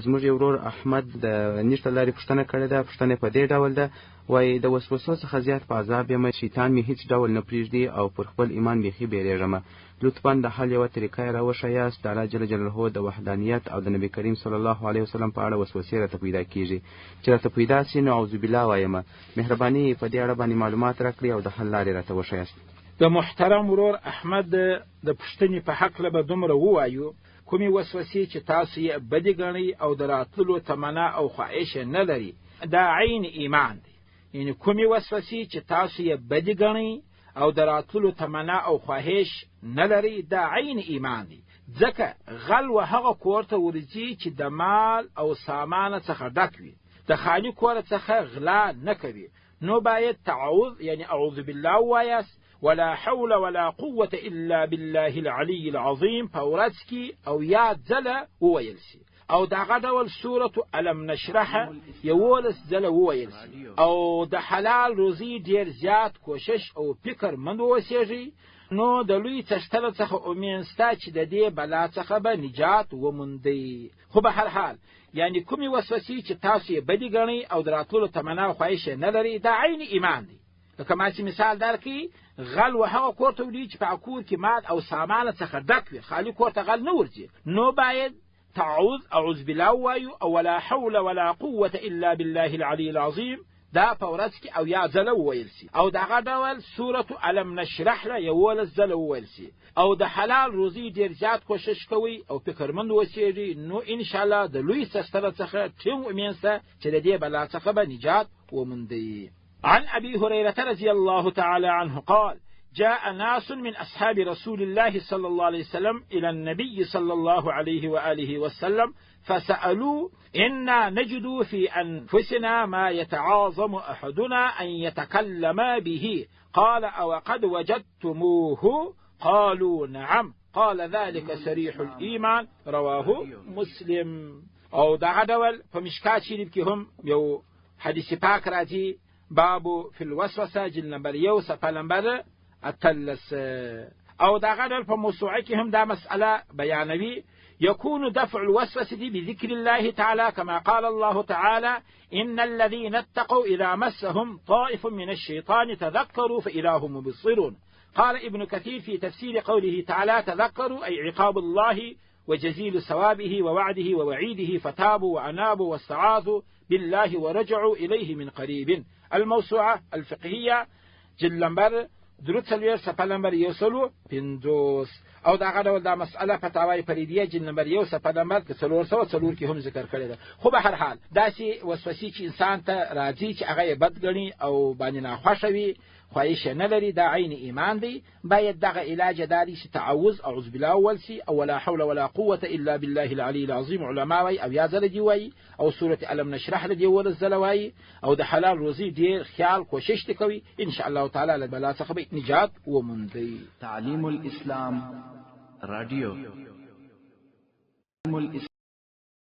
زموږ یو ورور احمد د نیټ له لارې پوښتنه کړې ده. پوښتنه په دې ډول ده، وایي د وسوسو څخه زیات په عذاب یم، شیطان مې هیڅ ډول نه پرېږدي او پر خپل ایمان بیخي بیریږم. لطفا د حل یوه طریقه یې راوښیاست. د الله جل جلاله د وحدانیت او د نبي کریم صلی الله علیه وسلم په اړه وسوسې راته پیدا کیږي. چې راته پیدا سي نو اعوذ بالله وایم. مهرباني په دې اړه باندې معلومات راکړئ او د حل لارې راته وښیاست. د محترم ورور احمد د پوښتنې په هکله به دومره ووایو، کومې وسوسې چې تاسو یې بدې ګڼئ او د راتللو تمنا او خواهش نه لري، دا عین ایمان دی. یعنې کومې وسوسې چې تاسو یې بدې ګڼئ او د راتللو تمنا او خواهش نه لري، دا عین ایمان دی. ځکه غل و هغه کور ته ورځي چې د مال او سامان څخه ډک وي، د خالي کور څخه غلا نه کوي. نو باید تعوذ یعنی اعوذ بالله وایاست، ولا حول ولا قوة إلا بالله العلي العظيم په ورځ کې او یاد ځله وویل سي، او دغه ډول سورة الم نشرح 11 ځله وویل سي، او د حلال روزي ډیر زیات کوشش او فکر مند وسیږي. نو د لوی څښتنه څخه امید ستا چې د دې بلا څخه به نجات وموندئ. خو به هر حال یعنی کومې وسوسې چې تاسو یې بدې ګڼئ او د راتللو تمنا او خواهش نه لري، دا عین ایمان دی. لکه ما چې مثال درکړي، غل و هغه کور ته وړي چې په کور کې مال او سامان څخه ډک وي، خالي کور ته غل نه ورځي. نو باید تعوذ اعوذ بالله وایو، او ولا حول ولا قوة الا بالله العلي العظيم دا په ورځ کې او یا ځله وویل سي، او دغه ډول سورة الم نشرح له 11 ځله وویل سي، او د حلال روزي ډیر زیات کوشش کوي او فکرمند وسیږي. نو ان شاء الله د لوی څښتنه څخه ټینګ امید سته چې د دې بلا څخه به نجات وموندئ. عن أبي هريرة رضي الله تعالى عنه قال: جاء ناس من أصحاب رسول الله صلى الله عليه وسلم إلى النبي صلى الله عليه وآله وسلم فسألوا: إنا نجد في أنفسنا ما يتعاظم أحدنا أن يتكلم به، قال: أو قد وجدتموه؟ قالوا: نعم. قال: ذلك صريح الإيمان. رواه مسلم. او دغه ډول په مشکات شریف کې هم یو حدیث پاک راځي، بابو فی الوسوسه جلد نمبر 1 صفحه نمبر 13. او دغه ډول په موسوعه کې هم دا مسأله بیانوي: يكون دفع الوسوسة بذكر الله تعالى كما قال الله تعالى: إن الذين اتقوا إذا مسهم طائف من الشيطان تذكروا فإذا هم مبصرون. قال ابن كثير في تفسير قوله تعالى: تذكروا أي عقاب الله وجزيل ثوابه ووعده ووعيده، فتابوا وأنابوا واستعاذوا بالله ورجعوا إليه من قريب. الموسوعة الفقهية جلد نمبر 3 صفحه نمبر 150. او دغه ډول دا مسأله فتاوی فریدیه جلد نمبر 1 صفحه نمبر 404 کې هم ذکر کړی ده. خو به هر حال داسې وسوسې چې انسان ته راځي چې هغه بد ګڼي او باندې ناخوښه وي، خواهش نه لري، دا عین ایمان دی. باید دغه علاج داري چې تعوذ اعوذ بالله اول سي، او ولا حول ولا قوة الا بالله العلي العظيم علماء وي، او یا ځله دی وي، او سورة الم نشرح له دی ول ځله وي، او د حلال روزي ډیر خیال کوشش کوي. ان شاء الله تعالی له بلا څخه به نجات وموندي. تعلیم الاسلام رادیو.